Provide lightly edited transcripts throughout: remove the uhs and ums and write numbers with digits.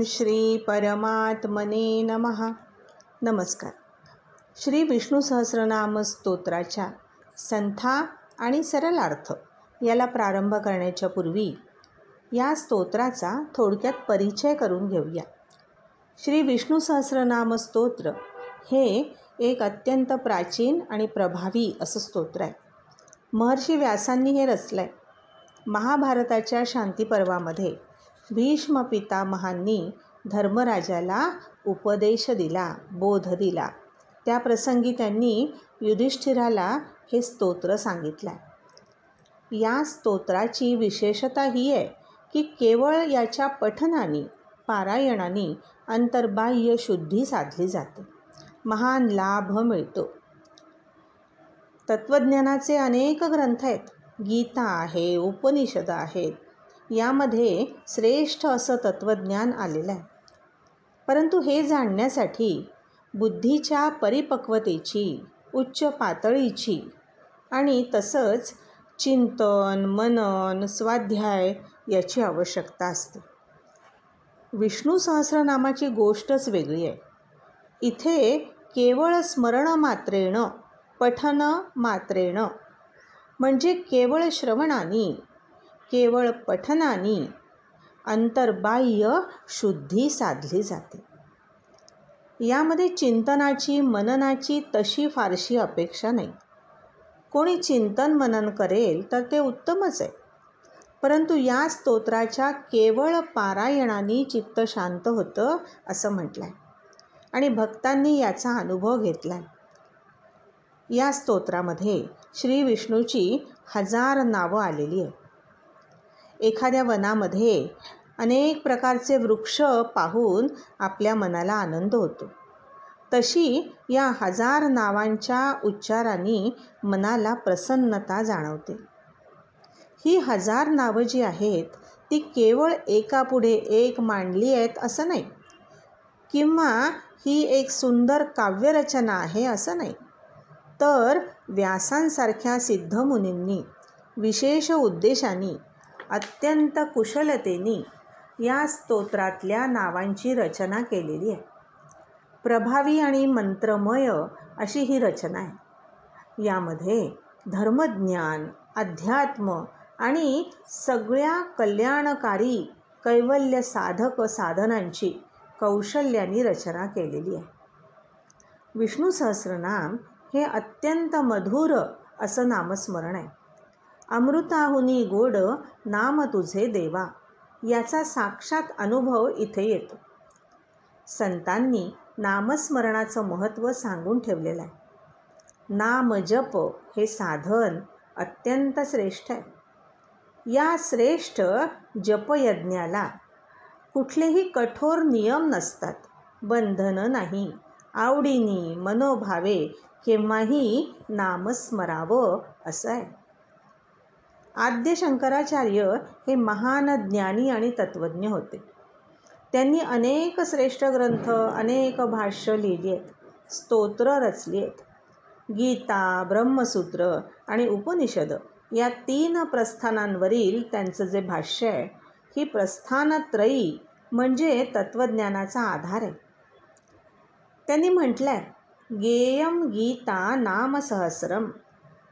श्री परमात्मने नमः. नमस्कार. श्री विष्णू सहस्रनाम स्तोत्राच्या संथा आणि सरळ अर्थ याला प्रारंभ करण्याच्या पूर्वी या स्तोत्राचा थोडक्यात परिचय करून घेऊया. श्री विष्णू सहस्रनाम स्तोत्र हे एक अत्यंत प्राचीन आणि प्रभावी असं स्तोत्र आहे. महर्षी व्यासांनी हे रचलं आहे. महाभारताच्या शांतीपर्वामध्ये भीष्म पितामहांनी धर्मराजाला उपदेश दिला, बोध दिला. त्या प्रसंगी त्यांनी युधिष्ठिराला हे स्तोत्र सांगितलं आहे. या स्तोत्राची विशेषता ही आहे की केवळ याच्या पठनाने, पारायणाने अंतर्बाह्य शुद्धी साधली जाते, महान लाभ मिळतो. तत्त्वज्ञानाचे अनेक ग्रंथ आहेत, गीता आहे, उपनिषद आहेत. यामध्ये श्रेष्ठ असं तत्त्वज्ञान आलेलं आहे. परंतु हे जाणण्यासाठी बुद्धीच्या परिपक्वतेची, उच्च पातळीची आणि तसंच चिंतन, मनन, स्वाध्याय याची आवश्यकता असते. विष्णू सहस्रनामाची गोष्टच वेगळी आहे. इथे केवळ स्मरण मात्रेण, पठन मात्रेण म्हणजे केवळ श्रवणाने, केवळ पठनाने अंतर्बाह्य शुद्धी साधली जाते. यामध्ये चिंतनाची, मननाची तशी फारशी अपेक्षा नाही. कोणी चिंतन मनन करेल तर ते उत्तमच आहे. परंतु या स्तोत्राच्या केवळ पारायणाने चित्त शांत होतं असं म्हटलं आहे आणि भक्तांनी याचा अनुभव घेतला आहे. या स्तोत्रामध्ये श्री विष्णूची 1000 नावं आलेली आहेत. एखाद्या वनामध्ये अनेक प्रकारचे वृक्ष पाहून आपल्या मनाला आनंद होतो. तशी या 1000 नावांच्या उच्चारांनी मनाला प्रसन्नता जाणवते. ही 1000 नावं जी आहेत ती केवळ एकापुढे एक मांडली आहेत असं नाही, किंवा ही एक सुंदर काव्यरचना आहे असं नाही, तर व्यासांसारख्या सिद्धमुनींनी विशेष उद्देशाने, अत्यंत कुशलतेने या स्तोत्रातल्या नावांची रचना केलेली आहे. प्रभावी आणि मंत्रमय अशी ही रचना आहे. यामध्ये धर्मज्ञान, अध्यात्म आणि सगळ्या कल्याणकारी कैवल्य साधक साधनांची कौशल्याने रचना केलेली आहे. विष्णू सहस्रनाम हे अत्यंत मधुर असं नामस्मरण आहे. अमृताहुनी गोड नाम तुझे देवा याचा साक्षात अनुभव इथे येतो. संतांनी नामस्मरणाचं महत्त्व सांगून ठेवलेलं आहे. नाम जप हे साधन अत्यंत श्रेष्ठ आहे. या श्रेष्ठ जपयज्ञाला कुठलेही कठोर नियम नसतात, बंधनं नाही. आवडीनी, मनोभावे केव्हाही नामस्मरावं असं आहे. आद्य शंकराचार्य हे महान ज्ञानी आणि तत्त्वज्ञ होते. त्यांनी अनेक श्रेष्ठ ग्रंथ, अनेक भाष्य लिहिली आहेत, स्तोत्र रचली आहेत. गीता, ब्रह्मसूत्र आणि उपनिषद या 3 प्रस्थानांवरील त्यांचं जे भाष्य आहे, ही प्रस्थानत्रयी म्हणजे तत्त्वज्ञानाचा आधार आहे. त्यांनी म्हटलं आहे, गेयम गीता नाम सहस्रम,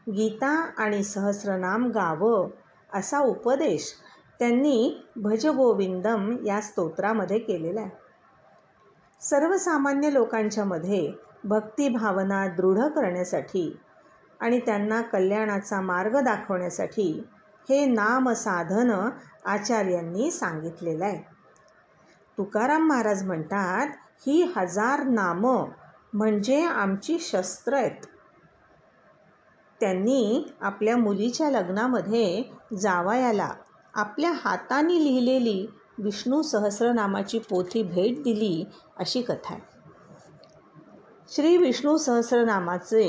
गीता आणि सहस्रनाम गावं असा उपदेश त्यांनी भजगोविंदम या स्तोत्रामध्ये केलेला आहे. सर्वसामान्य लोकांच्या मध्ये भक्तिभावना दृढ करण्यासाठी आणि त्यांना कल्याणाचा मार्ग दाखवण्यासाठी हे नामसाधन आचार्यांनी सांगितलेलं आहे. तुकाराम महाराज म्हणतात, ही 1000 नामं म्हणजे आमची शस्त्र आहेत. त्यांनी आपल्या मुलीच्या लग्नामध्ये जावयाला आपल्या हाताने लिहिलेली विष्णू सहस्रनामाची पोथी भेट दिली अशी कथा आहे. श्री विष्णू सहस्रनामाचे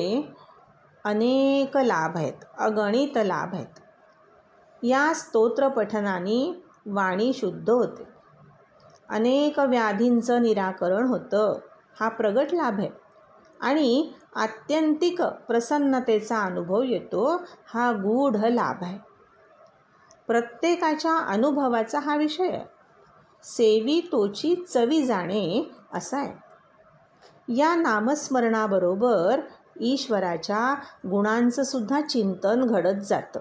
अनेक लाभ आहेत, अगणित लाभ आहेत. या स्तोत्र पठनाने वाणी शुद्ध होते, अनेक व्याधींचं निराकरण होतं, हा प्रगट लाभ आहे. आणि आत्यंतिक प्रसन्नतेचा अनुभव येतो, हा गूढ लाभ आहे. प्रत्येकाच्या अनुभवाचा हा विषय आहे. सेवी तोची चवी जाणे असा आहे. या नामस्मरणाबरोबर ईश्वराच्या गुणांचं सुद्धा चिंतन घडत जातं.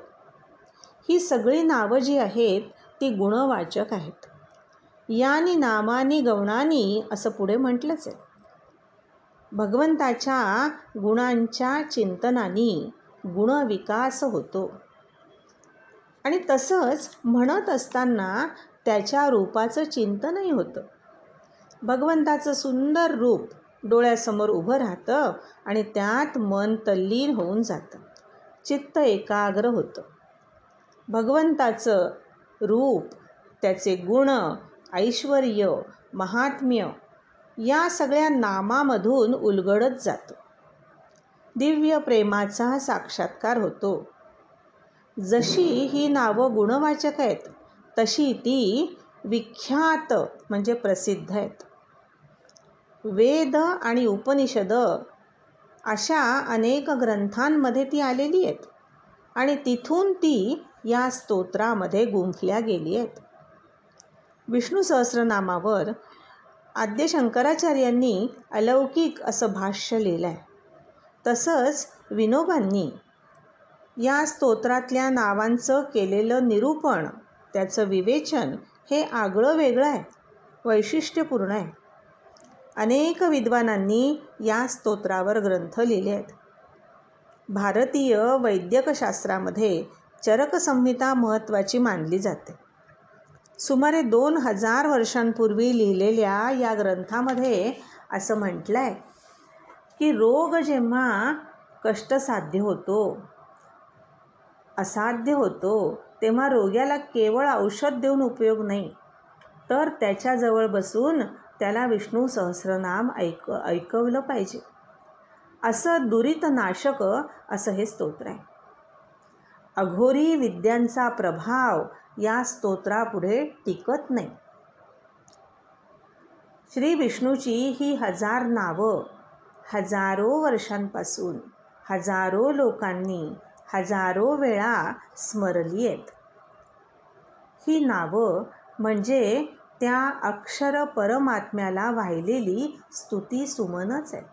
ही सगळी नावं जी आहेत ती गुणवाचक आहेत. यानी नामानी गौणानी असं पुढे म्हटलंच आहे. भगवंताच्या गुणांच्या चिंतनाने गुणविकास होतो. आणि तसंच म्हणत असताना त्याच्या रूपाचं चिंतनही होतं. भगवंताचं सुंदर रूप डोळ्यासमोर उभं राहतं आणि त्यात मन तल्लीन होऊन जातं. चित्त एकाग्र होतं. भगवंताचं रूप, त्याचे गुण, ऐश्वर्य, महात्म्य या सगळ्या नामामधून उलगडत जातं. दिव्य प्रेमाचा साक्षात्कार होतो. जशी ही नावं गुणवाचक आहेत तशी ती विख्यात म्हणजे प्रसिद्ध आहेत. वेद आणि उपनिषद अशा अनेक ग्रंथांमध्ये ती आलेली आहेत आणि तिथून ती या स्तोत्रामध्ये गुंफल्या गेली आहेत. विष्णू सहस्रनामावर आद्य शंकराचार्यांनी अलौकिक असं भाष्य लिहिलं आहे. तसंच विनोबांनी या स्तोत्रातल्या नावांचं केलेलं निरूपण, त्याचं विवेचन हे आगळं वेगळं आहे, वैशिष्ट्यपूर्ण आहे. अनेक विद्वानांनी या स्तोत्रावर ग्रंथ लिहिले आहेत. भारतीय वैद्यकशास्त्रामध्ये चरकसंहिता महत्त्वाची मानली जाते. सुमारे 2000 वर्षांपूर्वी लिहिलेल्या या ग्रंथामध्ये असं म्हटलं आहे की रोग जेव्हा कष्टसाध्य होतो, असाध्य होतो, तेव्हा रोग्याला केवळ औषध देऊन उपयोग नाही, तर त्याच्याजवळ बसून त्याला विष्णू सहस्रनाम ऐकवलं पाहिजे. असं दुरितनाशक असं हे स्तोत्र आहे. अघोरी विद्यांचा प्रभाव या स्तोत्रापुढे टिकत नाही. श्री विष्णूची ही 1000 नावं हजारो वर्षांपासून हजारो लोकांनी हजारो वेळा स्मरली आहेत. ही नावं म्हणजे त्या अक्षर परमात्म्याला वाहिलेली स्तुती सुमनच आहेत.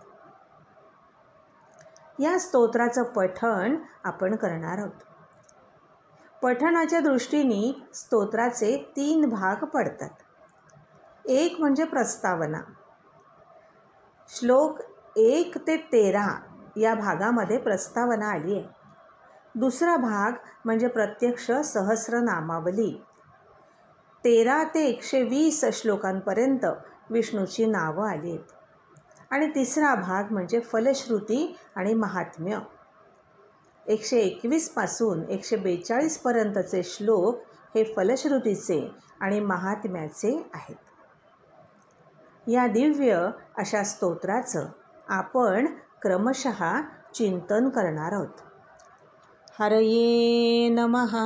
या स्तोत्राचं पठण आपण करणार आहोत. पठणाच्या दृष्टीने स्तोत्राचे 3 भाग पडतात. एक म्हणजे प्रस्तावना. श्लोक 1 ते 13 या भागामध्ये प्रस्तावना आली आहे. दुसरा भाग म्हणजे प्रत्यक्ष सहस्रनामावली. 13 ते 120 श्लोकांपर्यंत विष्णूची नावं आली आहेत. आणि तिसरा भाग म्हणजे फलश्रुती आणि महात्म्य. 121 पासून 142 पर्यंतचे श्लोक हे फलश्रुतीचे आणि महात्म्याचे आहेत. या दिव्य अशा स्तोत्राचं आपण क्रमशः चिंतन करणार आहोत. हरये नमः.